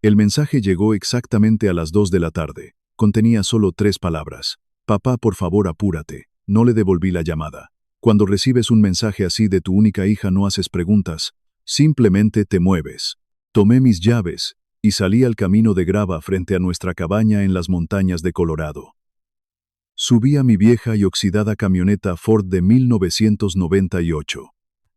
El mensaje llegó exactamente a las 2 de la tarde. Contenía solo 3 palabras. Papá, por favor, apúrate. No le devolví la llamada. Cuando recibes un mensaje así de tu única hija no haces preguntas, simplemente te mueves. Tomé mis llaves y salí al camino de grava frente a nuestra cabaña en las montañas de Colorado. Subí a mi vieja y oxidada camioneta Ford de 1998.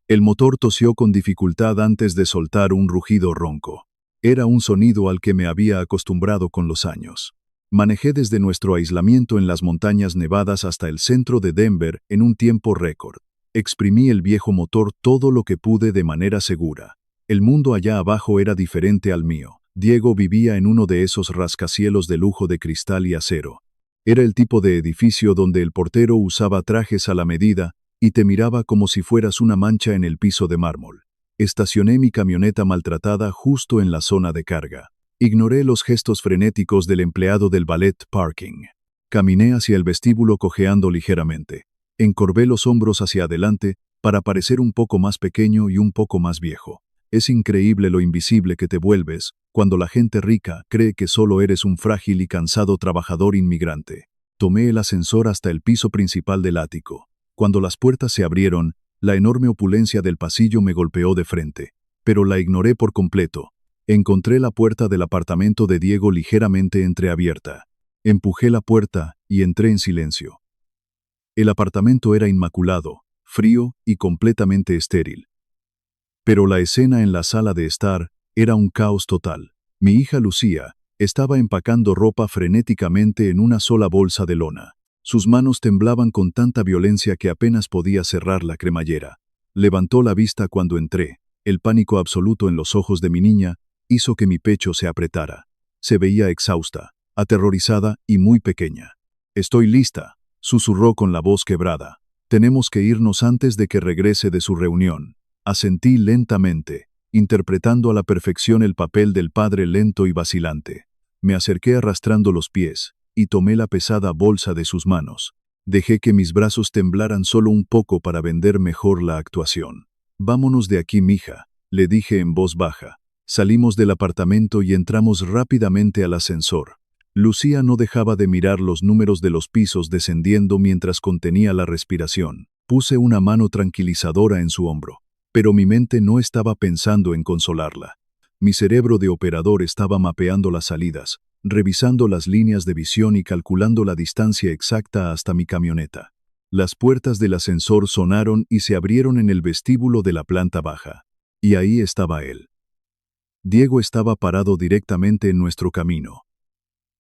El motor tosió con dificultad antes de soltar un rugido ronco. Era un sonido al que me había acostumbrado con los años. Manejé desde nuestro aislamiento en las montañas nevadas hasta el centro de Denver en un tiempo récord. Exprimí el viejo motor todo lo que pude de manera segura. El mundo allá abajo era diferente al mío. Diego vivía en uno de esos rascacielos de lujo de cristal y acero. Era el tipo de edificio donde el portero usaba trajes a la medida y te miraba como si fueras una mancha en el piso de mármol. Estacioné mi camioneta maltratada justo en la zona de carga. Ignoré los gestos frenéticos del empleado del valet parking. Caminé hacia el vestíbulo cojeando ligeramente. Encorvé los hombros hacia adelante para parecer un poco más pequeño y un poco más viejo. Es increíble lo invisible que te vuelves cuando la gente rica cree que solo eres un frágil y cansado trabajador inmigrante. Tomé el ascensor hasta el piso principal del ático. Cuando las puertas se abrieron, la enorme opulencia del pasillo me golpeó de frente, pero la ignoré por completo. Encontré la puerta del apartamento de Diego ligeramente entreabierta. Empujé la puerta y entré en silencio. El apartamento era inmaculado, frío y completamente estéril. Pero la escena en la sala de estar era un caos total. Mi hija Lucía estaba empacando ropa frenéticamente en una sola bolsa de lona. Sus manos temblaban con tanta violencia que apenas podía cerrar la cremallera. Levantó la vista cuando entré. El pánico absoluto en los ojos de mi niña hizo que mi pecho se apretara. Se veía exhausta, aterrorizada y muy pequeña. «Estoy lista», susurró con la voz quebrada. «Tenemos que irnos antes de que regrese de su reunión». Asentí lentamente, interpretando a la perfección el papel del padre lento y vacilante. Me acerqué arrastrando los pies y tomé la pesada bolsa de sus manos. Dejé que mis brazos temblaran solo un poco para vender mejor la actuación. «Vámonos de aquí, mija», le dije en voz baja. Salimos del apartamento y entramos rápidamente al ascensor. Lucía no dejaba de mirar los números de los pisos descendiendo mientras contenía la respiración. Puse una mano tranquilizadora en su hombro, pero mi mente no estaba pensando en consolarla. Mi cerebro de operador estaba mapeando las salidas, revisando las líneas de visión y calculando la distancia exacta hasta mi camioneta. Las puertas del ascensor sonaron y se abrieron en el vestíbulo de la planta baja. Y ahí estaba él. Diego estaba parado directamente en nuestro camino.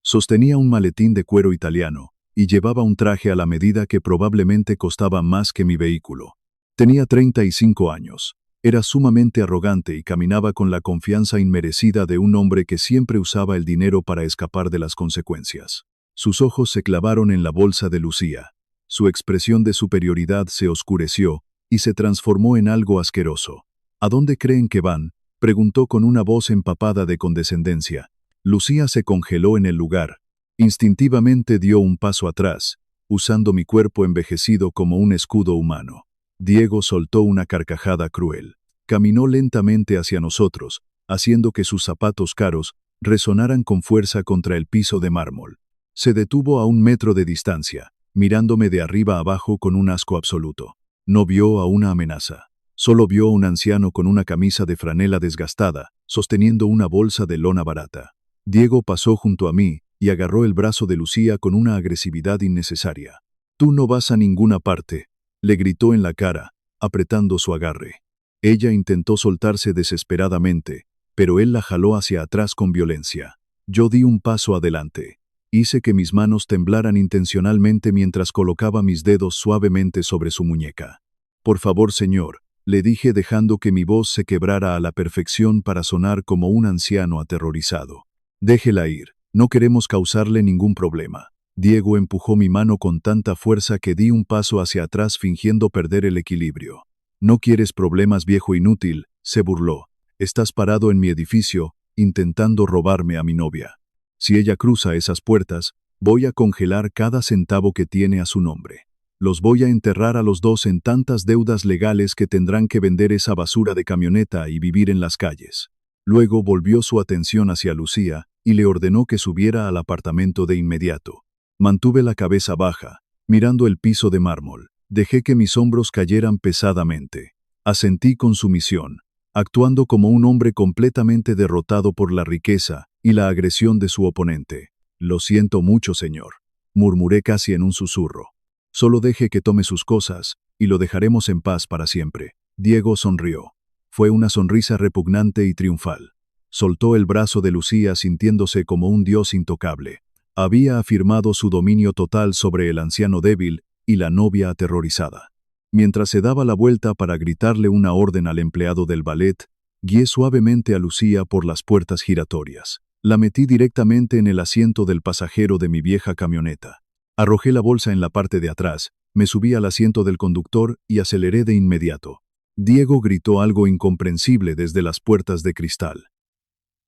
Sostenía un maletín de cuero italiano y llevaba un traje a la medida que probablemente costaba más que mi vehículo. Tenía 35 años. Era sumamente arrogante y caminaba con la confianza inmerecida de un hombre que siempre usaba el dinero para escapar de las consecuencias. Sus ojos se clavaron en la bolsa de Lucía. Su expresión de superioridad se oscureció y se transformó en algo asqueroso. «¿A dónde creen que van?», preguntó con una voz empapada de condescendencia. Lucía se congeló en el lugar. Instintivamente dio un paso atrás, usando mi cuerpo envejecido como un escudo humano. Diego soltó una carcajada cruel. Caminó lentamente hacia nosotros, haciendo que sus zapatos caros resonaran con fuerza contra el piso de mármol. Se detuvo a 1 metro de distancia, mirándome de arriba abajo con un asco absoluto. No vio a una amenaza. Solo vio a un anciano con una camisa de franela desgastada, sosteniendo una bolsa de lona barata. Diego pasó junto a mí y agarró el brazo de Lucía con una agresividad innecesaria. «Tú no vas a ninguna parte», le gritó en la cara, apretando su agarre. Ella intentó soltarse desesperadamente, pero él la jaló hacia atrás con violencia. Yo di un paso adelante. Hice que mis manos temblaran intencionalmente mientras colocaba mis dedos suavemente sobre su muñeca. «Por favor, señor», le dije dejando que mi voz se quebrara a la perfección para sonar como un anciano aterrorizado. «Déjela ir, no queremos causarle ningún problema». Diego empujó mi mano con tanta fuerza que di un paso hacia atrás fingiendo perder el equilibrio. «No quieres problemas, viejo inútil», se burló. «Estás parado en mi edificio, intentando robarme a mi novia. Si ella cruza esas puertas, voy a congelar cada centavo que tiene a su nombre. Los voy a enterrar a los dos en tantas deudas legales que tendrán que vender esa basura de camioneta y vivir en las calles». Luego volvió su atención hacia Lucía y le ordenó que subiera al apartamento de inmediato. Mantuve la cabeza baja, mirando el piso de mármol. Dejé que mis hombros cayeran pesadamente. Asentí con sumisión, actuando como un hombre completamente derrotado por la riqueza y la agresión de su oponente. «Lo siento mucho, señor», murmuré casi en un susurro. «Solo deje que tome sus cosas, y lo dejaremos en paz para siempre». Diego sonrió. Fue una sonrisa repugnante y triunfal. Soltó el brazo de Lucía sintiéndose como un dios intocable. Había afirmado su dominio total sobre el anciano débil y la novia aterrorizada. Mientras se daba la vuelta para gritarle una orden al empleado del ballet, guié suavemente a Lucía por las puertas giratorias. La metí directamente en el asiento del pasajero de mi vieja camioneta. Arrojé la bolsa en la parte de atrás, me subí al asiento del conductor y aceleré de inmediato. Diego gritó algo incomprensible desde las puertas de cristal.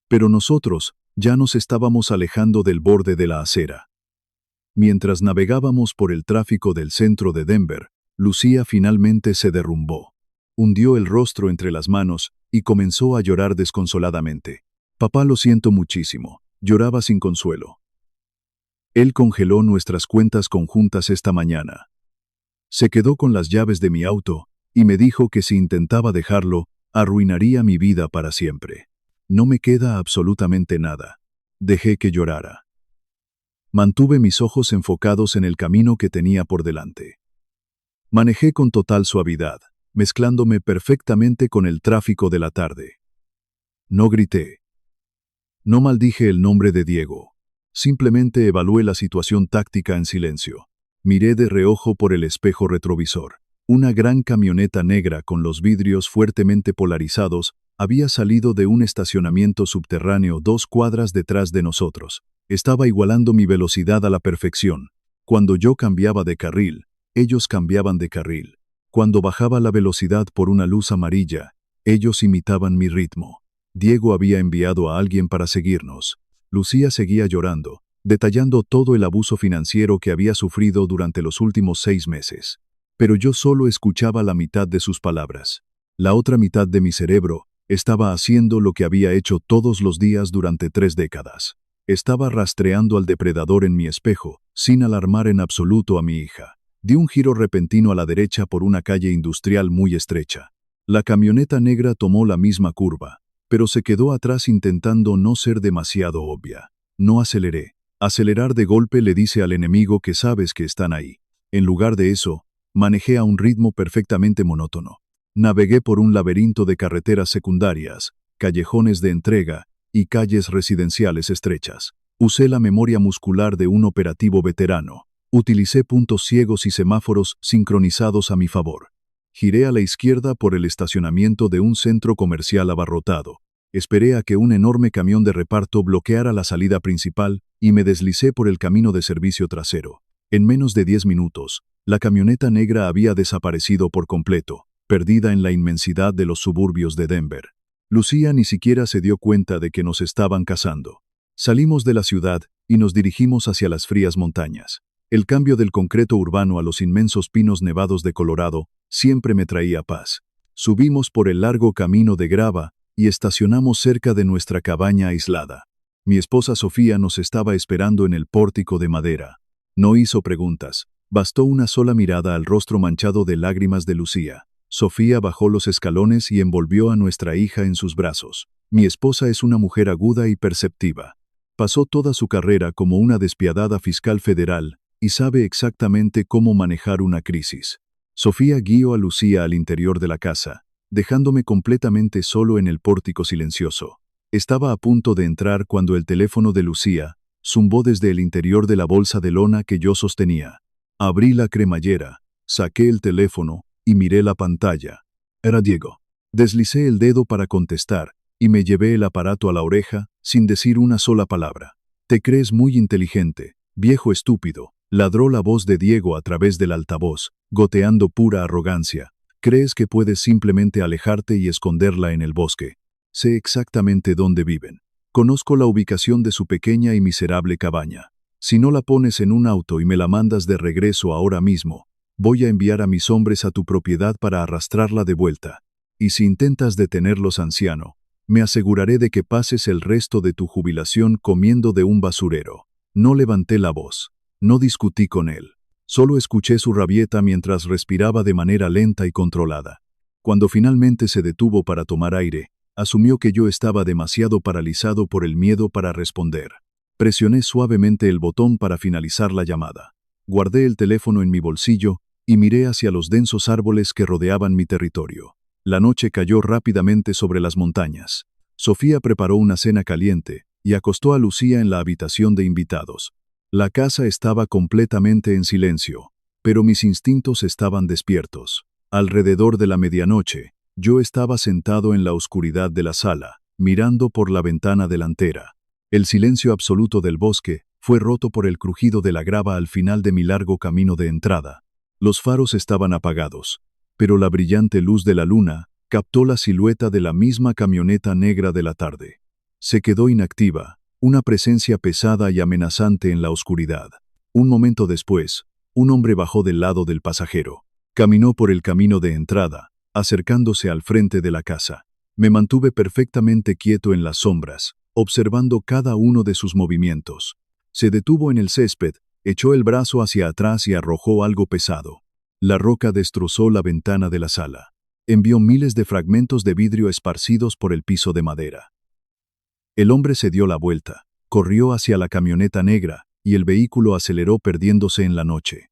Pero nosotros ya nos estábamos alejando del borde de la acera. Mientras navegábamos por el tráfico del centro de Denver, Lucía finalmente se derrumbó. Hundió el rostro entre las manos y comenzó a llorar desconsoladamente. «Papá, lo siento muchísimo», lloraba sin consuelo. «Él congeló nuestras cuentas conjuntas esta mañana. Se quedó con las llaves de mi auto y me dijo que si intentaba dejarlo, arruinaría mi vida para siempre. No me queda absolutamente nada». Dejé que llorara. Mantuve mis ojos enfocados en el camino que tenía por delante. Manejé con total suavidad, mezclándome perfectamente con el tráfico de la tarde. No grité. No maldije el nombre de Diego. Simplemente evalué la situación táctica en silencio. Miré de reojo por el espejo retrovisor. Una gran camioneta negra con los vidrios fuertemente polarizados había salido de un estacionamiento subterráneo 2 cuadras detrás de nosotros. Estaba igualando mi velocidad a la perfección. Cuando yo cambiaba de carril, ellos cambiaban de carril. Cuando bajaba la velocidad por una luz amarilla, ellos imitaban mi ritmo. Diego había enviado a alguien para seguirnos. Lucía seguía llorando, detallando todo el abuso financiero que había sufrido durante los últimos 6 meses. Pero yo solo escuchaba la mitad de sus palabras. La otra mitad de mi cerebro estaba haciendo lo que había hecho todos los días durante 3 décadas. Estaba rastreando al depredador en mi espejo, sin alarmar en absoluto a mi hija. Di un giro repentino a la derecha por una calle industrial muy estrecha. La camioneta negra tomó la misma curva, pero se quedó atrás intentando no ser demasiado obvia. No aceleré. Acelerar de golpe le dice al enemigo que sabes que están ahí. En lugar de eso, manejé a un ritmo perfectamente monótono. Navegué por un laberinto de carreteras secundarias, callejones de entrega y calles residenciales estrechas. Usé la memoria muscular de un operativo veterano. Utilicé puntos ciegos y semáforos sincronizados a mi favor. Giré a la izquierda por el estacionamiento de un centro comercial abarrotado. Esperé a que un enorme camión de reparto bloqueara la salida principal y me deslicé por el camino de servicio trasero. En menos de 10 minutos, la camioneta negra había desaparecido por completo, perdida en la inmensidad de los suburbios de Denver. Lucía ni siquiera se dio cuenta de que nos estaban cazando. Salimos de la ciudad y nos dirigimos hacia las frías montañas. El cambio del concreto urbano a los inmensos pinos nevados de Colorado siempre me traía paz. Subimos por el largo camino de grava y estacionamos cerca de nuestra cabaña aislada. Mi esposa Sofía nos estaba esperando en el pórtico de madera. No hizo preguntas. Bastó una sola mirada al rostro manchado de lágrimas de Lucía. Sofía bajó los escalones y envolvió a nuestra hija en sus brazos. Mi esposa es una mujer aguda y perceptiva. Pasó toda su carrera como una despiadada fiscal federal y sabe exactamente cómo manejar una crisis. Sofía guió a Lucía al interior de la casa, dejándome completamente solo en el pórtico silencioso. Estaba a punto de entrar cuando el teléfono de Lucía zumbó desde el interior de la bolsa de lona que yo sostenía. Abrí la cremallera, saqué el teléfono y miré la pantalla. Era Diego. Deslicé el dedo para contestar y me llevé el aparato a la oreja sin decir una sola palabra. «Te crees muy inteligente, viejo estúpido», ladró la voz de Diego a través del altavoz, goteando pura arrogancia. «Crees que puedes simplemente alejarte y esconderla en el bosque. Sé exactamente dónde viven. Conozco la ubicación de su pequeña y miserable cabaña. Si no la pones en un auto y me la mandas de regreso ahora mismo, voy a enviar a mis hombres a tu propiedad para arrastrarla de vuelta. Y si intentas detenerlos, anciano, Me aseguraré de que pases el resto de tu jubilación comiendo de un basurero. No levanté la voz. No discutí con él. Solo escuché su rabieta mientras respiraba de manera lenta y controlada. Cuando finalmente se detuvo para tomar aire, asumió que yo estaba demasiado paralizado por el miedo para responder. Presioné suavemente el botón para finalizar la llamada. Guardé el teléfono en mi bolsillo y miré hacia los densos árboles que rodeaban mi territorio. La noche cayó rápidamente sobre las montañas. Sofía preparó una cena caliente y acostó a Lucía en la habitación de invitados. La casa estaba completamente en silencio, pero mis instintos estaban despiertos. Alrededor de la medianoche, yo estaba sentado en la oscuridad de la sala, mirando por la ventana delantera. El silencio absoluto del bosque fue roto por el crujido de la grava al final de mi largo camino de entrada. Los faros estaban apagados, pero la brillante luz de la luna captó la silueta de la misma camioneta negra de la tarde. Se quedó inactiva, una presencia pesada y amenazante en la oscuridad. Un momento después, un hombre bajó del lado del pasajero. Caminó por el camino de entrada, acercándose al frente de la casa. Me mantuve perfectamente quieto en las sombras, observando cada uno de sus movimientos. Se detuvo en el césped, echó el brazo hacia atrás y arrojó algo pesado. La roca destrozó la ventana de la sala. Envió miles de fragmentos de vidrio esparcidos por el piso de madera. El hombre se dio la vuelta, corrió hacia la camioneta negra, y el vehículo aceleró perdiéndose en la noche.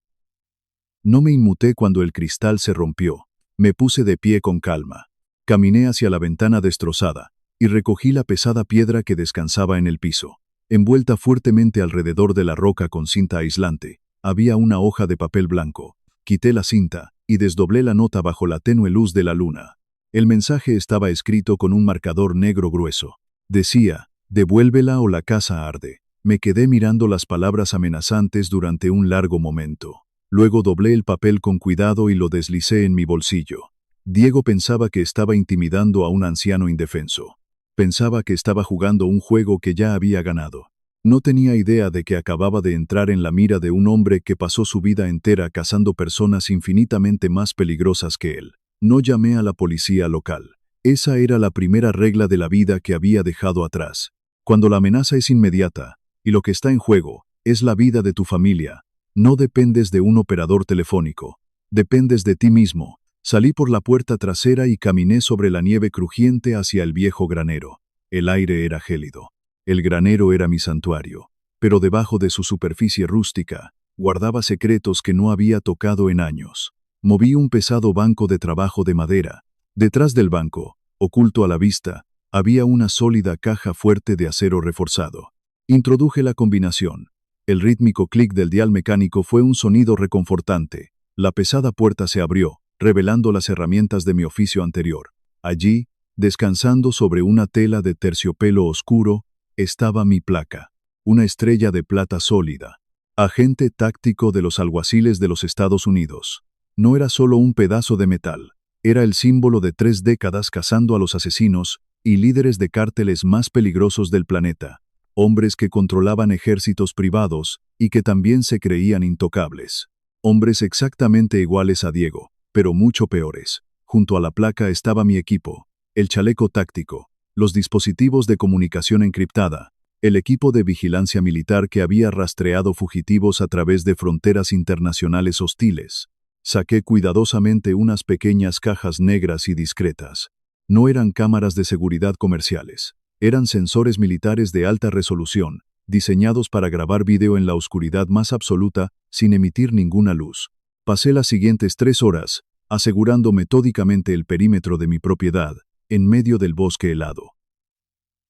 No me inmuté cuando el cristal se rompió. Me puse de pie con calma. Caminé hacia la ventana destrozada, y recogí la pesada piedra que descansaba en el piso. Envuelta fuertemente alrededor de la roca con cinta aislante, había una hoja de papel blanco. Quité la cinta, y desdoblé la nota bajo la tenue luz de la luna. El mensaje estaba escrito con un marcador negro grueso. Decía, devuélvela o la casa arde. Me quedé mirando las palabras amenazantes durante un largo momento. Luego doblé el papel con cuidado y lo deslicé en mi bolsillo. Diego pensaba que estaba intimidando a un anciano indefenso. Pensaba que estaba jugando un juego que ya había ganado. No tenía idea de que acababa de entrar en la mira de un hombre que pasó su vida entera cazando personas infinitamente más peligrosas que él. No llamé a la policía local. Esa era la primera regla de la vida que había dejado atrás. Cuando la amenaza es inmediata, y lo que está en juego es la vida de tu familia, no dependes de un operador telefónico, dependes de ti mismo. Salí por la puerta trasera y caminé sobre la nieve crujiente hacia el viejo granero. El aire era gélido. El granero era mi santuario, pero debajo de su superficie rústica, guardaba secretos que no había tocado en años. Moví un pesado banco de trabajo de madera. Detrás del banco, oculto a la vista, había una sólida caja fuerte de acero reforzado. Introduje la combinación. El rítmico clic del dial mecánico fue un sonido reconfortante. La pesada puerta se abrió, revelando las herramientas de mi oficio anterior. Allí, descansando sobre una tela de terciopelo oscuro, estaba mi placa. Una estrella de plata sólida. Agente táctico de los alguaciles de los Estados Unidos. No era solo un pedazo de metal. Era el símbolo de 3 décadas cazando a los asesinos y líderes de cárteles más peligrosos del planeta. Hombres que controlaban ejércitos privados y que también se creían intocables. Hombres exactamente iguales a Diego, pero mucho peores. Junto a la placa estaba mi equipo, el chaleco táctico, los dispositivos de comunicación encriptada, el equipo de vigilancia militar que había rastreado fugitivos a través de fronteras internacionales hostiles. Saqué cuidadosamente unas pequeñas cajas negras y discretas. No eran cámaras de seguridad comerciales. Eran sensores militares de alta resolución, diseñados para grabar vídeo en la oscuridad más absoluta, sin emitir ninguna luz. Pasé las siguientes 3 horas, asegurando metódicamente el perímetro de mi propiedad, en medio del bosque helado.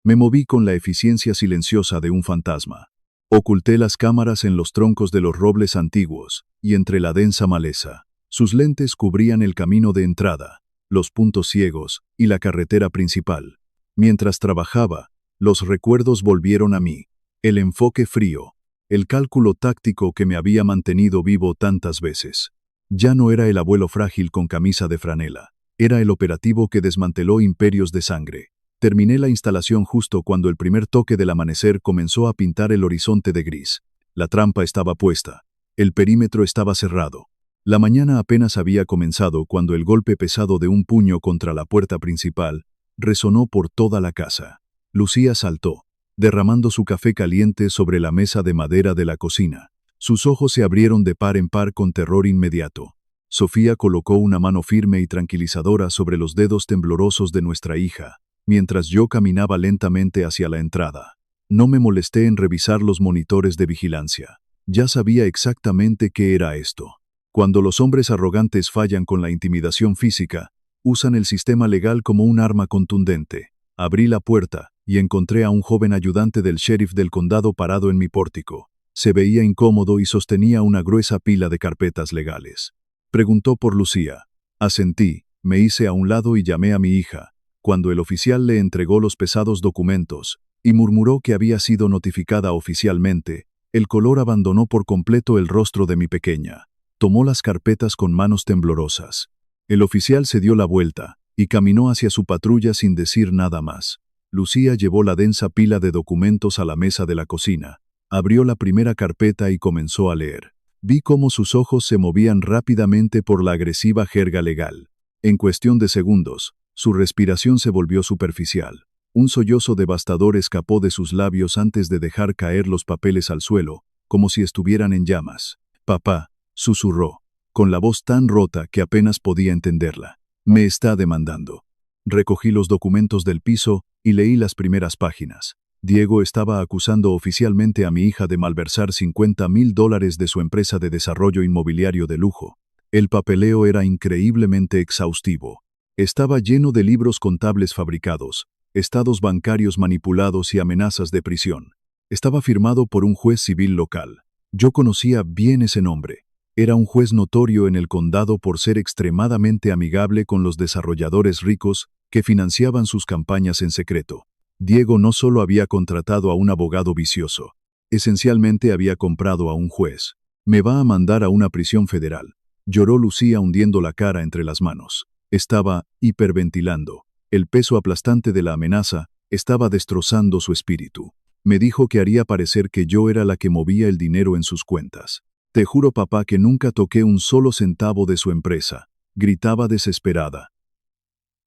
Me moví con la eficiencia silenciosa de un fantasma. Oculté las cámaras en los troncos de los robles antiguos, y entre la densa maleza. Sus lentes cubrían el camino de entrada, los puntos ciegos y la carretera principal. Mientras trabajaba, los recuerdos volvieron a mí. El enfoque frío, el cálculo táctico que me había mantenido vivo tantas veces. Ya no era el abuelo frágil con camisa de franela. Era el operativo que desmanteló imperios de sangre. Terminé la instalación justo cuando el primer toque del amanecer comenzó a pintar el horizonte de gris. La trampa estaba puesta. El perímetro estaba cerrado. La mañana apenas había comenzado cuando el golpe pesado de un puño contra la puerta principal Resonó por toda la casa. Lucía saltó, derramando su café caliente sobre la mesa de madera de la cocina. Sus ojos se abrieron de par en par con terror inmediato. Sofía colocó una mano firme y tranquilizadora sobre los dedos temblorosos de nuestra hija, mientras yo caminaba lentamente hacia la entrada. No me molesté en revisar los monitores de vigilancia. Ya sabía exactamente qué era esto. Cuando los hombres arrogantes fallan con la intimidación física, usan el sistema legal como un arma contundente. Abrí la puerta y encontré a un joven ayudante del sheriff del condado parado en mi pórtico. Se veía incómodo y sostenía una gruesa pila de carpetas legales. Preguntó por Lucía. Asentí, me hice a un lado y llamé a mi hija. Cuando el oficial le entregó los pesados documentos y murmuró que había sido notificada oficialmente, el color abandonó por completo el rostro de mi pequeña. Tomó las carpetas con manos temblorosas. El oficial se dio la vuelta y caminó hacia su patrulla sin decir nada más. Lucía llevó la densa pila de documentos a la mesa de la cocina, abrió la primera carpeta y comenzó a leer. Vi cómo sus ojos se movían rápidamente por la agresiva jerga legal. En cuestión de segundos, su respiración se volvió superficial. Un sollozo devastador escapó de sus labios antes de dejar caer los papeles al suelo, como si estuvieran en llamas. «Papá», susurró, con la voz tan rota que apenas podía entenderla. «Me está demandando». Recogí los documentos del piso y leí las primeras páginas. Diego estaba acusando oficialmente a mi hija de malversar $50,000 de su empresa de desarrollo inmobiliario de lujo. El papeleo era increíblemente exhaustivo. Estaba lleno de libros contables fabricados, estados bancarios manipulados y amenazas de prisión. Estaba firmado por un juez civil local. Yo conocía bien ese nombre. Era un juez notorio en el condado por ser extremadamente amigable con los desarrolladores ricos que financiaban sus campañas en secreto. Diego no solo había contratado a un abogado vicioso, esencialmente había comprado a un juez. «Me va a mandar a una prisión federal», lloró Lucía hundiendo la cara entre las manos. Estaba hiperventilando. El peso aplastante de la amenaza estaba destrozando su espíritu. Me dijo que haría parecer que yo era la que movía el dinero en sus cuentas. «Te juro, papá, que nunca toqué un solo centavo de su empresa», gritaba desesperada.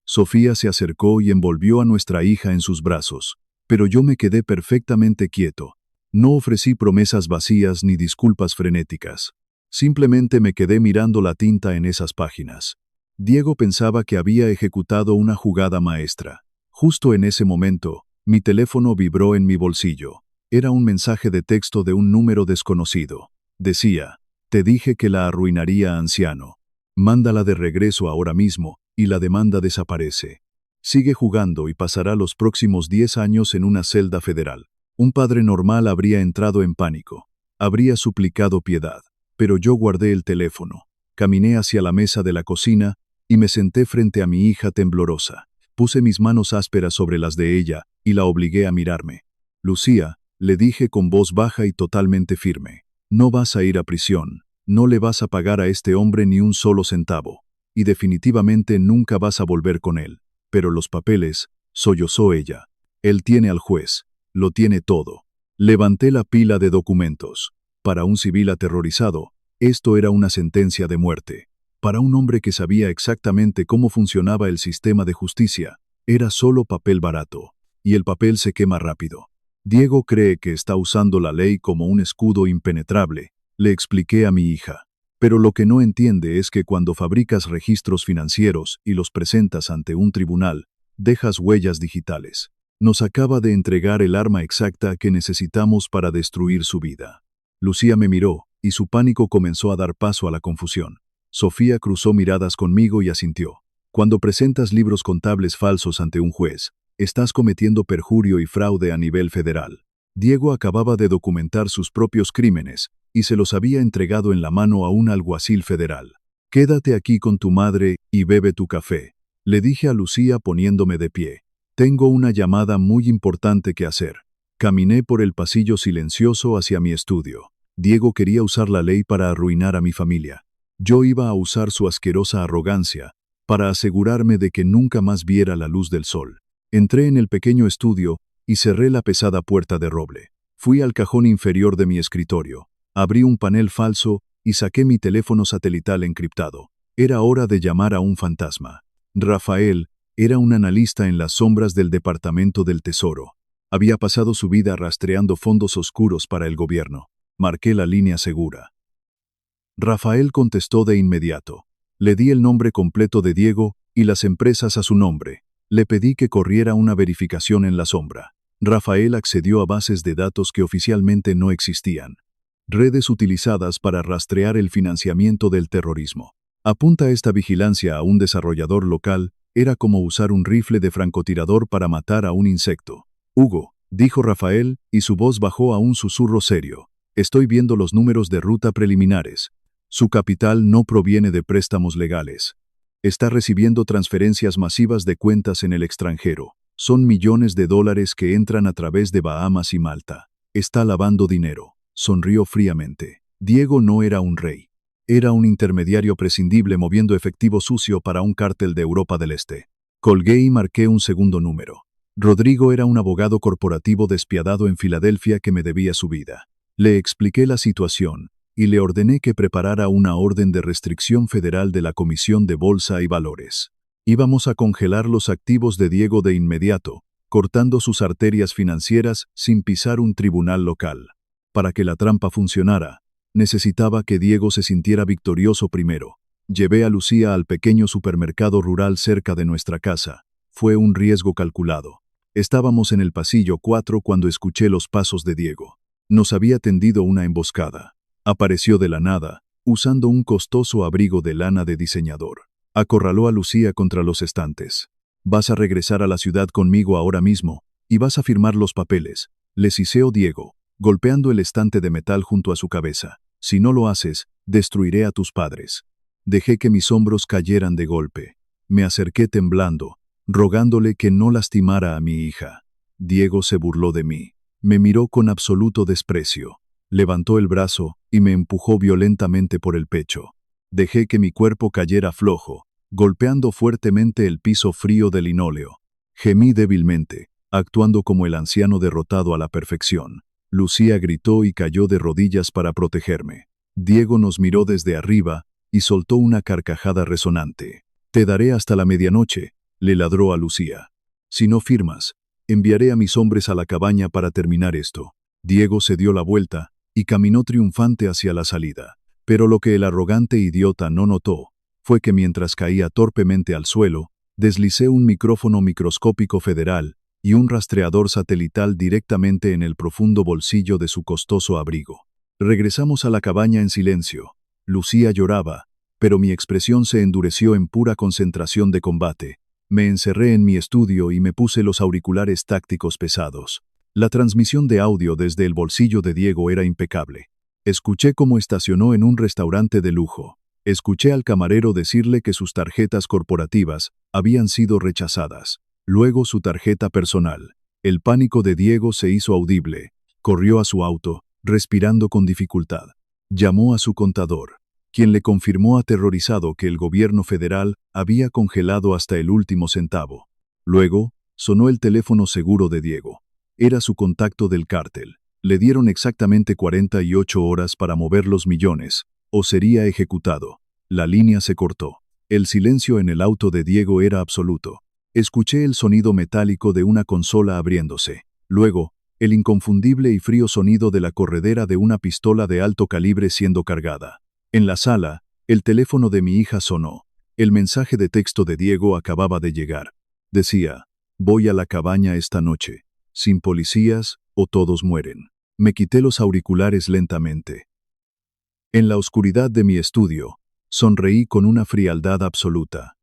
Sofía se acercó y envolvió a nuestra hija en sus brazos, pero yo me quedé perfectamente quieto. No ofrecí promesas vacías ni disculpas frenéticas. Simplemente me quedé mirando la tinta en esas páginas. Diego pensaba que había ejecutado una jugada maestra. Justo en ese momento, mi teléfono vibró en mi bolsillo. Era un mensaje de texto de un número desconocido. Decía: «Te dije que la arruinaría, anciano. Mándala de regreso ahora mismo y la demanda desaparece. Sigue jugando y pasará los próximos 10 años en una celda federal». Un padre normal habría entrado en pánico. Habría suplicado piedad. Pero yo guardé el teléfono. Caminé hacia la mesa de la cocina y me senté frente a mi hija temblorosa. Puse mis manos ásperas sobre las de ella y la obligué a mirarme. «Lucía», le dije con voz baja y totalmente firme, «no vas a ir a prisión, no le vas a pagar a este hombre ni un solo centavo, y definitivamente nunca vas a volver con él. Pero los papeles», sollozó ella, «él tiene al juez, lo tiene todo». Levanté la pila de documentos. Para un civil aterrorizado, esto era una sentencia de muerte. Para un hombre que sabía exactamente cómo funcionaba el sistema de justicia, era solo papel barato. Y el papel se quema rápido. «Diego cree que está usando la ley como un escudo impenetrable», le expliqué a mi hija. «Pero lo que no entiende es que cuando fabricas registros financieros y los presentas ante un tribunal, dejas huellas digitales. Nos acaba de entregar el arma exacta que necesitamos para destruir su vida». Lucía me miró, y su pánico comenzó a dar paso a la confusión. Sofía cruzó miradas conmigo y asintió. «Cuando presentas libros contables falsos ante un juez, estás cometiendo perjurio y fraude a nivel federal». Diego acababa de documentar sus propios crímenes y se los había entregado en la mano a un alguacil federal. «Quédate aquí con tu madre y bebe tu café», le dije a Lucía poniéndome de pie. «Tengo una llamada muy importante que hacer». Caminé por el pasillo silencioso hacia mi estudio. Diego quería usar la ley para arruinar a mi familia. Yo iba a usar su asquerosa arrogancia para asegurarme de que nunca más viera la luz del sol. Entré en el pequeño estudio y cerré la pesada puerta de roble. Fui al cajón inferior de mi escritorio, abrí un panel falso y saqué mi teléfono satelital encriptado. Era hora de llamar a un fantasma. «Rafael», Era un analista en las sombras del Departamento del Tesoro. Había pasado su vida rastreando fondos oscuros para el gobierno. Marqué la línea segura. Rafael contestó de inmediato. Le di el nombre completo de Diego y las empresas a su nombre. Le pedí que corriera una verificación en la sombra. Rafael accedió a bases de datos que oficialmente no existían. Redes utilizadas para rastrear el financiamiento del terrorismo. Apunta esta vigilancia a un desarrollador local, era como usar un rifle de francotirador para matar a un insecto. Hugo, dijo Rafael, y su voz bajó a un susurro serio. Estoy viendo los números de ruta preliminares. Su capital no proviene de préstamos legales. Está recibiendo transferencias masivas de cuentas en el extranjero. Son millones de dólares que entran a través de Bahamas y Malta. Está lavando dinero. Sonrió fríamente. Diego no era un rey. Era un intermediario prescindible moviendo efectivo sucio para un cártel de Europa del Este. Colgué y marqué un segundo número. Rodrigo era un abogado corporativo despiadado en Filadelfia que me debía su vida. Le expliqué la situación y le ordené que preparara una orden de restricción federal de la Comisión de Bolsa y Valores. Íbamos a congelar los activos de Diego de inmediato, cortando sus arterias financieras sin pisar un tribunal local. Para que la trampa funcionara, necesitaba que Diego se sintiera victorioso primero. Llevé a Lucía al pequeño supermercado rural cerca de nuestra casa. Fue un riesgo calculado. Estábamos en el pasillo 4 cuando escuché los pasos de Diego. Nos había tendido una emboscada. Apareció de la nada, usando un costoso abrigo de lana de diseñador. Acorraló a Lucía contra los estantes. Vas a regresar a la ciudad conmigo ahora mismo, y vas a firmar los papeles. Le siseó Diego, golpeando el estante de metal junto a su cabeza. Si no lo haces, destruiré a tus padres. Dejé que mis hombros cayeran de golpe. Me acerqué temblando, rogándole que no lastimara a mi hija. Diego se burló de mí. Me miró con absoluto desprecio. Levantó el brazo y me empujó violentamente por el pecho. Dejé que mi cuerpo cayera flojo, golpeando fuertemente el piso frío de linóleo. Gemí débilmente, actuando como el anciano derrotado a la perfección. Lucía gritó y cayó de rodillas para protegerme. Diego nos miró desde arriba y soltó una carcajada resonante. Te daré hasta la medianoche, le ladró a Lucía. Si no firmas, enviaré a mis hombres a la cabaña para terminar esto. Diego se dio la vuelta y caminó triunfante hacia la salida. Pero lo que el arrogante idiota no notó fue que mientras caía torpemente al suelo, deslicé un micrófono microscópico federal y un rastreador satelital directamente en el profundo bolsillo de su costoso abrigo. Regresamos a la cabaña en silencio. Lucía lloraba, pero mi expresión se endureció en pura concentración de combate. Me encerré en mi estudio y me puse los auriculares tácticos pesados. La transmisión de audio desde el bolsillo de Diego era impecable. Escuché cómo estacionó en un restaurante de lujo. Escuché al camarero decirle que sus tarjetas corporativas habían sido rechazadas. Luego su tarjeta personal. El pánico de Diego se hizo audible. Corrió a su auto, respirando con dificultad. Llamó a su contador, quien le confirmó aterrorizado que el gobierno federal había congelado hasta el último centavo. Luego, sonó el teléfono seguro de Diego. Era su contacto del cártel. Le dieron exactamente 48 horas para mover los millones, o sería ejecutado. La línea se cortó. El silencio en el auto de Diego era absoluto. Escuché el sonido metálico de una consola abriéndose. Luego, el inconfundible y frío sonido de la corredera de una pistola de alto calibre siendo cargada. En la sala, el teléfono de mi hija sonó. El mensaje de texto de Diego acababa de llegar. Decía, voy a la cabaña esta noche. Sin policías, o todos mueren. Me quité los auriculares lentamente. En la oscuridad de mi estudio, sonreí con una frialdad absoluta.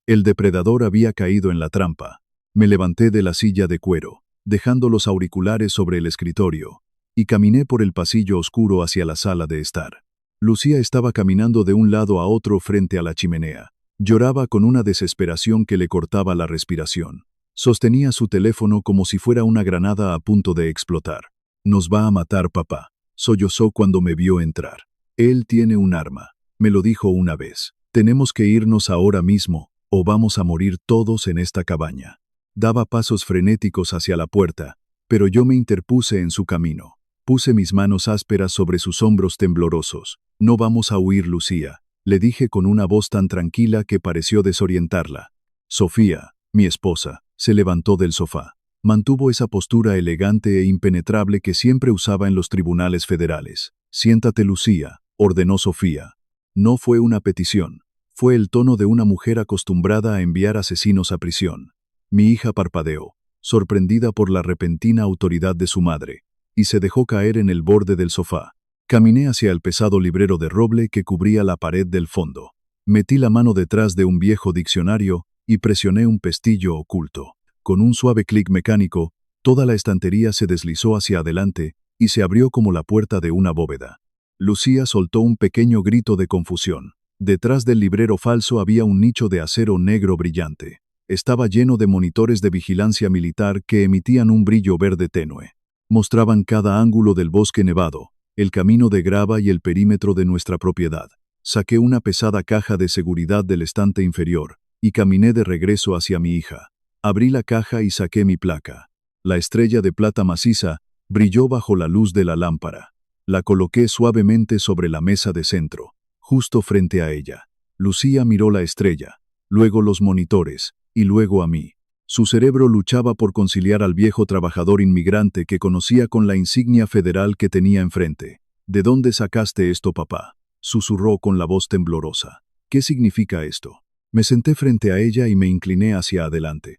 El depredador había caído en la trampa. Me levanté de la silla de cuero, dejando los auriculares sobre el escritorio, y caminé por el pasillo oscuro hacia la sala de estar. Lucía estaba caminando de un lado a otro frente a la chimenea. Lloraba con una desesperación que le cortaba la respiración. Sostenía su teléfono como si fuera una granada a punto de explotar. Nos va a matar, papá, sollozó cuando me vio entrar. Él tiene un arma, me lo dijo una vez. Tenemos que irnos ahora mismo, o vamos a morir todos en esta cabaña. Daba pasos frenéticos hacia la puerta, pero yo me interpuse en su camino. Puse mis manos ásperas sobre sus hombros temblorosos. No vamos a huir, Lucía, le dije con una voz tan tranquila que pareció desorientarla. Sofía, mi esposa, se levantó del sofá. Mantuvo esa postura elegante e impenetrable que siempre usaba en los tribunales federales. Siéntate, Lucía, ordenó Sofía. No fue una petición. Fue el tono de una mujer acostumbrada a enviar asesinos a prisión. Mi hija parpadeó, sorprendida por la repentina autoridad de su madre, y se dejó caer en el borde del sofá. Caminé hacia el pesado librero de roble que cubría la pared del fondo. Metí la mano detrás de un viejo diccionario y presioné un pestillo oculto. Con un suave clic mecánico, toda la estantería se deslizó hacia adelante y se abrió como la puerta de una bóveda. Lucía soltó un pequeño grito de confusión. Detrás del librero falso había un nicho de acero negro brillante. Estaba lleno de monitores de vigilancia militar que emitían un brillo verde tenue. Mostraban cada ángulo del bosque nevado, el camino de grava y el perímetro de nuestra propiedad. Saqué una pesada caja de seguridad del estante inferior y caminé de regreso hacia mi hija. Abrí la caja y saqué mi placa. La estrella de plata maciza brilló bajo la luz de la lámpara. La coloqué suavemente sobre la mesa de centro, justo frente a ella. Lucía miró la estrella, luego los monitores, y luego a mí. Su cerebro luchaba por conciliar al viejo trabajador inmigrante que conocía con la insignia federal que tenía enfrente. ¿De dónde sacaste esto, papá?, susurró con la voz temblorosa. ¿Qué significa esto? Me senté frente a ella y me incliné hacia adelante.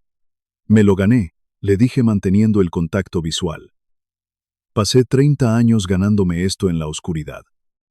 Me lo gané, le dije manteniendo el contacto visual. Pasé 30 años ganándome esto en la oscuridad.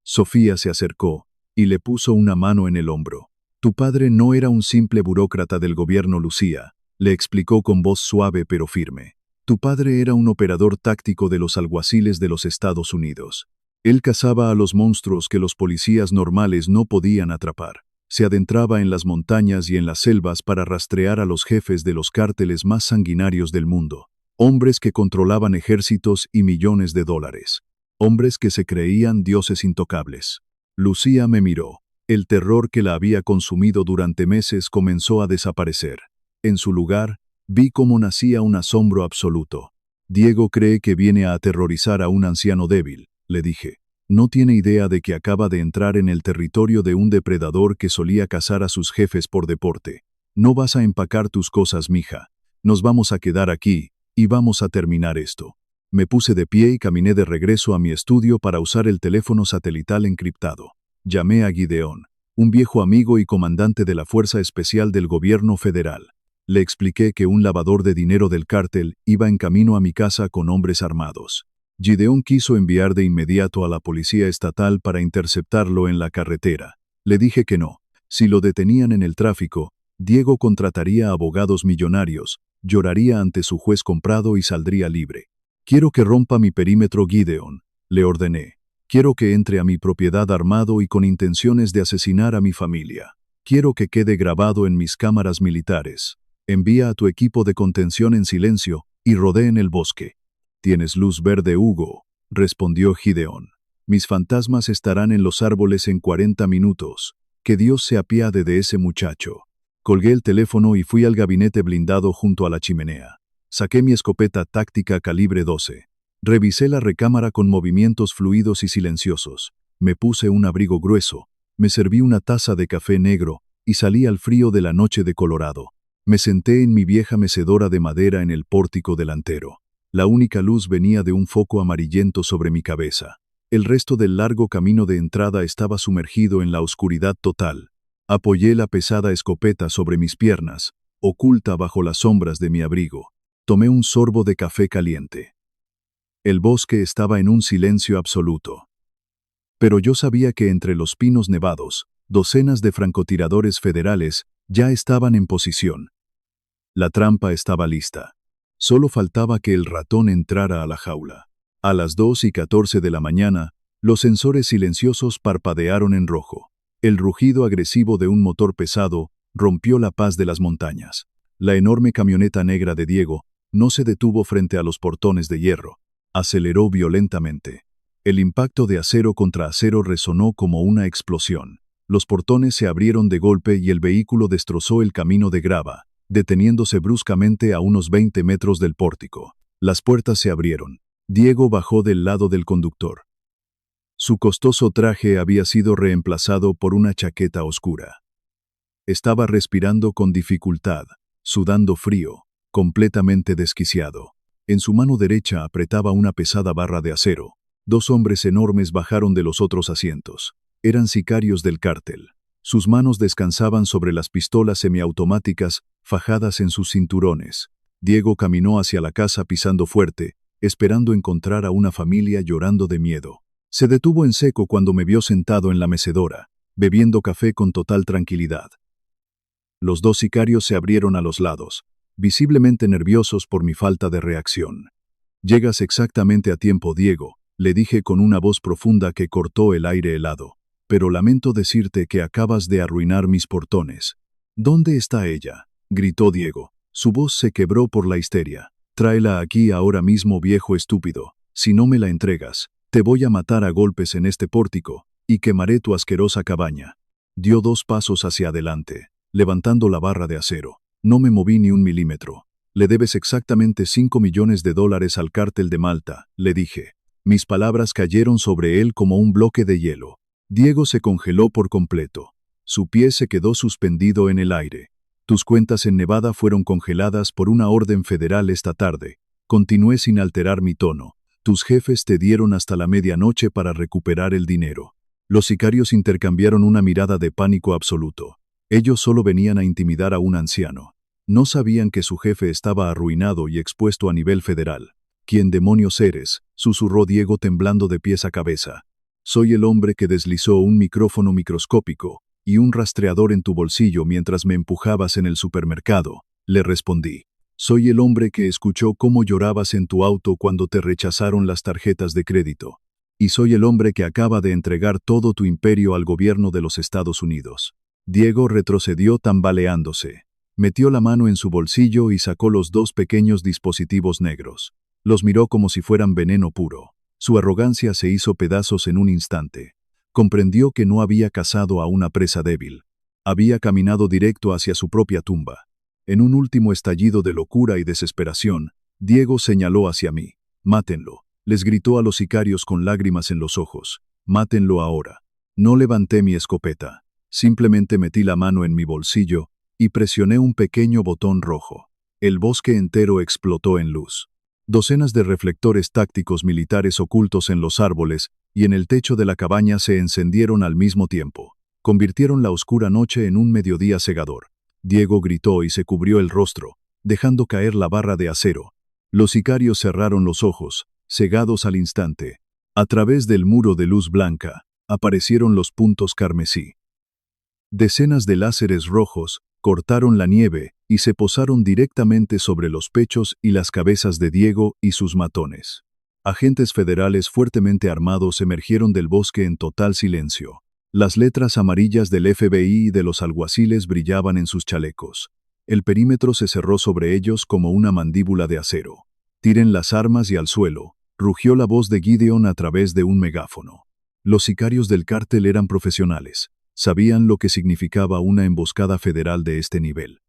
Sofía se acercó y le puso una mano en el hombro. Tu padre no era un simple burócrata del gobierno, Lucía, le explicó con voz suave pero firme. Tu padre era un operador táctico de los alguaciles de los Estados Unidos. Él cazaba a los monstruos que los policías normales no podían atrapar. Se adentraba en las montañas y en las selvas para rastrear a los jefes de los cárteles más sanguinarios del mundo. Hombres que controlaban ejércitos y millones de dólares. Hombres que se creían dioses intocables. Lucía me miró. El terror que la había consumido durante meses comenzó a desaparecer. En su lugar, vi cómo nacía un asombro absoluto. Diego cree que viene a aterrorizar a un anciano débil, le dije. No tiene idea de que acaba de entrar en el territorio de un depredador que solía cazar a sus jefes por deporte. No vas a empacar tus cosas, mija. Nos vamos a quedar aquí, y vamos a terminar esto. Me puse de pie y caminé de regreso a mi estudio para usar el teléfono satelital encriptado. Llamé a Gideón, un viejo amigo y comandante de la Fuerza Especial del Gobierno Federal. Le expliqué que un lavador de dinero del cártel iba en camino a mi casa con hombres armados. Gideón quiso enviar de inmediato a la policía estatal para interceptarlo en la carretera. Le dije que no. Si lo detenían en el tráfico, Diego contrataría abogados millonarios, lloraría ante su juez comprado y saldría libre. Quiero que rompa mi perímetro, Gideón, le ordené. Quiero que entre a mi propiedad armado y con intenciones de asesinar a mi familia. Quiero que quede grabado en mis cámaras militares. Envía a tu equipo de contención en silencio y rodeen el bosque. Tienes luz verde, Hugo, respondió Gideón. Mis fantasmas estarán en los árboles en 40 minutos. Que Dios se apiade de ese muchacho. Colgué el teléfono y fui al gabinete blindado junto a la chimenea. Saqué mi escopeta táctica calibre 12. Revisé la recámara con movimientos fluidos y silenciosos. Me puse un abrigo grueso, me serví una taza de café negro y salí al frío de la noche de Colorado. Me senté en mi vieja mecedora de madera en el pórtico delantero. La única luz venía de un foco amarillento sobre mi cabeza. El resto del largo camino de entrada estaba sumergido en la oscuridad total. Apoyé la pesada escopeta sobre mis piernas, oculta bajo las sombras de mi abrigo. Tomé un sorbo de café caliente. El bosque estaba en un silencio absoluto. Pero yo sabía que entre los pinos nevados, docenas de francotiradores federales ya estaban en posición. La trampa estaba lista. Solo faltaba que el ratón entrara a la jaula. A las 2:14 de la mañana, los sensores silenciosos parpadearon en rojo. El rugido agresivo de un motor pesado rompió la paz de las montañas. La enorme camioneta negra de Diego no se detuvo frente a los portones de hierro. Aceleró violentamente. El impacto de acero contra acero resonó como una explosión. Los portones se abrieron de golpe y el vehículo destrozó el camino de grava, deteniéndose bruscamente a unos 20 metros del pórtico. Las puertas se abrieron. Diego bajó del lado del conductor. Su costoso traje había sido reemplazado por una chaqueta oscura. Estaba respirando con dificultad, sudando frío, completamente desquiciado. En su mano derecha apretaba una pesada barra de acero. Dos hombres enormes bajaron de los otros asientos. Eran sicarios del cártel. Sus manos descansaban sobre las pistolas semiautomáticas fajadas en sus cinturones. Diego caminó hacia la casa pisando fuerte, esperando encontrar a una familia llorando de miedo. Se detuvo en seco cuando me vio sentado en la mecedora, bebiendo café con total tranquilidad. Los dos sicarios se abrieron a los lados, visiblemente nerviosos por mi falta de reacción. «Llegas exactamente a tiempo, Diego», le dije con una voz profunda que cortó el aire helado. «Pero lamento decirte que acabas de arruinar mis portones». «¿Dónde está ella?», gritó Diego. Su voz se quebró por la histeria. «Tráela aquí ahora mismo, viejo estúpido. Si no me la entregas, te voy a matar a golpes en este pórtico, y quemaré tu asquerosa cabaña». Dio 2 pasos hacia adelante, levantando la barra de acero. No me moví ni un milímetro. «Le debes exactamente $5 millones al cártel de Malta», le dije. Mis palabras cayeron sobre él como un bloque de hielo. Diego se congeló por completo. Su pie se quedó suspendido en el aire. «Tus cuentas en Nevada fueron congeladas por una orden federal esta tarde». Continué sin alterar mi tono. «Tus jefes te dieron hasta la medianoche para recuperar el dinero». Los sicarios intercambiaron una mirada de pánico absoluto. Ellos solo venían a intimidar a un anciano. No sabían que su jefe estaba arruinado y expuesto a nivel federal. «¿Quién demonios eres?», susurró Diego temblando de pies a cabeza. «Soy el hombre que deslizó un micrófono microscópico y un rastreador en tu bolsillo mientras me empujabas en el supermercado», le respondí. «Soy el hombre que escuchó cómo llorabas en tu auto cuando te rechazaron las tarjetas de crédito. Y soy el hombre que acaba de entregar todo tu imperio al gobierno de los Estados Unidos». Diego retrocedió tambaleándose. Metió la mano en su bolsillo y sacó los 2 pequeños dispositivos negros. Los miró como si fueran veneno puro. Su arrogancia se hizo pedazos en un instante. Comprendió que no había cazado a una presa débil. Había caminado directo hacia su propia tumba. En un último estallido de locura y desesperación, Diego señaló hacia mí. «Mátenlo», les gritó a los sicarios con lágrimas en los ojos. «Mátenlo ahora». No levanté mi escopeta. Simplemente metí la mano en mi bolsillo y presioné un pequeño botón rojo. El bosque entero explotó en luz. Docenas de reflectores tácticos militares ocultos en los árboles y en el techo de la cabaña se encendieron al mismo tiempo. Convirtieron la oscura noche en un mediodía cegador. Diego gritó y se cubrió el rostro, dejando caer la barra de acero. Los sicarios cerraron los ojos, cegados al instante. A través del muro de luz blanca, aparecieron los puntos carmesí. Decenas de láseres rojos cortaron la nieve y se posaron directamente sobre los pechos y las cabezas de Diego y sus matones. Agentes federales fuertemente armados emergieron del bosque en total silencio. Las letras amarillas del FBI y de los alguaciles brillaban en sus chalecos. El perímetro se cerró sobre ellos como una mandíbula de acero. «Tiren las armas y al suelo», rugió la voz de Gideon a través de un megáfono. Los sicarios del cártel eran profesionales. Sabían lo que significaba una emboscada federal de este nivel.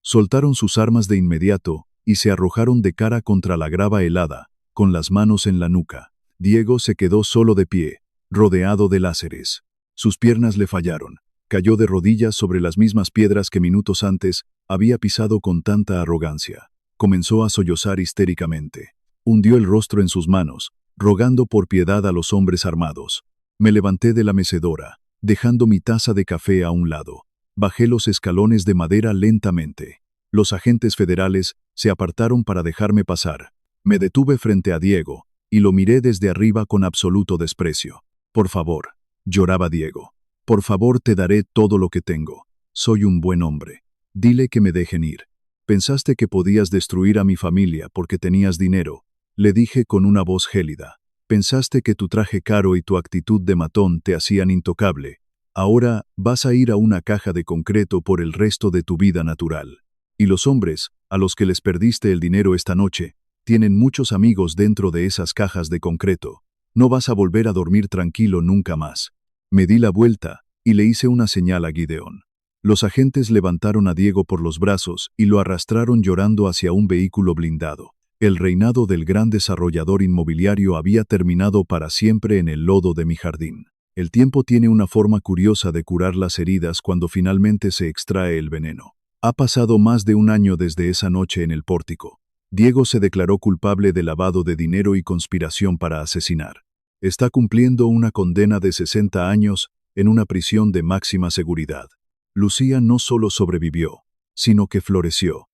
Soltaron sus armas de inmediato y se arrojaron de cara contra la grava helada, con las manos en la nuca. Diego se quedó solo de pie, rodeado de láseres. Sus piernas le fallaron. Cayó de rodillas sobre las mismas piedras que minutos antes había pisado con tanta arrogancia. Comenzó a sollozar histéricamente. Hundió el rostro en sus manos, rogando por piedad a los hombres armados. Me levanté de la mecedora, dejando mi taza de café a un lado. Bajé los escalones de madera lentamente. Los agentes federales se apartaron para dejarme pasar. Me detuve frente a Diego y lo miré desde arriba con absoluto desprecio. «Por favor», lloraba Diego. «Por favor, te daré todo lo que tengo. Soy un buen hombre. Dile que me dejen ir. Pensaste que podías destruir a mi familia porque tenías dinero», le dije con una voz gélida. «Pensaste que tu traje caro y tu actitud de matón te hacían intocable. Ahora vas a ir a una caja de concreto por el resto de tu vida natural. Y los hombres, a los que les perdiste el dinero esta noche, tienen muchos amigos dentro de esas cajas de concreto. No vas a volver a dormir tranquilo nunca más». Me di la vuelta y le hice una señal a Gideon. Los agentes levantaron a Diego por los brazos y lo arrastraron llorando hacia un vehículo blindado. El reinado del gran desarrollador inmobiliario había terminado para siempre en el lodo de mi jardín. El tiempo tiene una forma curiosa de curar las heridas cuando finalmente se extrae el veneno. Ha pasado más de un año desde esa noche en el pórtico. Diego se declaró culpable de lavado de dinero y conspiración para asesinar. Está cumpliendo una condena de 60 años en una prisión de máxima seguridad. Lucía no solo sobrevivió, sino que floreció.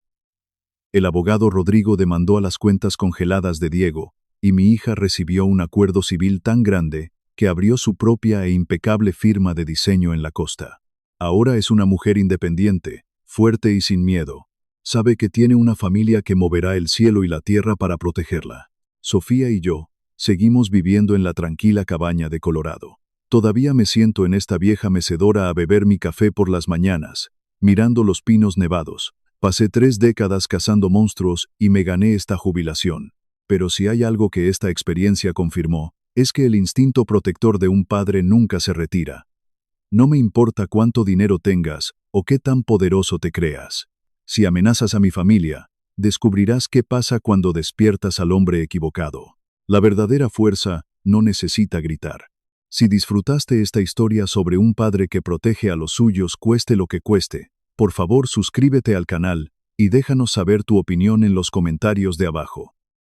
El abogado Rodrigo demandó a las cuentas congeladas de Diego, y mi hija recibió un acuerdo civil tan grande que abrió su propia e impecable firma de diseño en la costa. Ahora es una mujer independiente, fuerte y sin miedo. Sabe que tiene una familia que moverá el cielo y la tierra para protegerla. Sofía y yo seguimos viviendo en la tranquila cabaña de Colorado. Todavía me siento en esta vieja mecedora a beber mi café por las mañanas, mirando los pinos nevados. Pasé 3 décadas cazando monstruos y me gané esta jubilación. Pero si hay algo que esta experiencia confirmó, es que el instinto protector de un padre nunca se retira. No me importa cuánto dinero tengas o qué tan poderoso te creas. Si amenazas a mi familia, descubrirás qué pasa cuando despiertas al hombre equivocado. La verdadera fuerza no necesita gritar. Si disfrutaste esta historia sobre un padre que protege a los suyos cueste lo que cueste, por favor suscríbete al canal y déjanos saber tu opinión en los comentarios de abajo.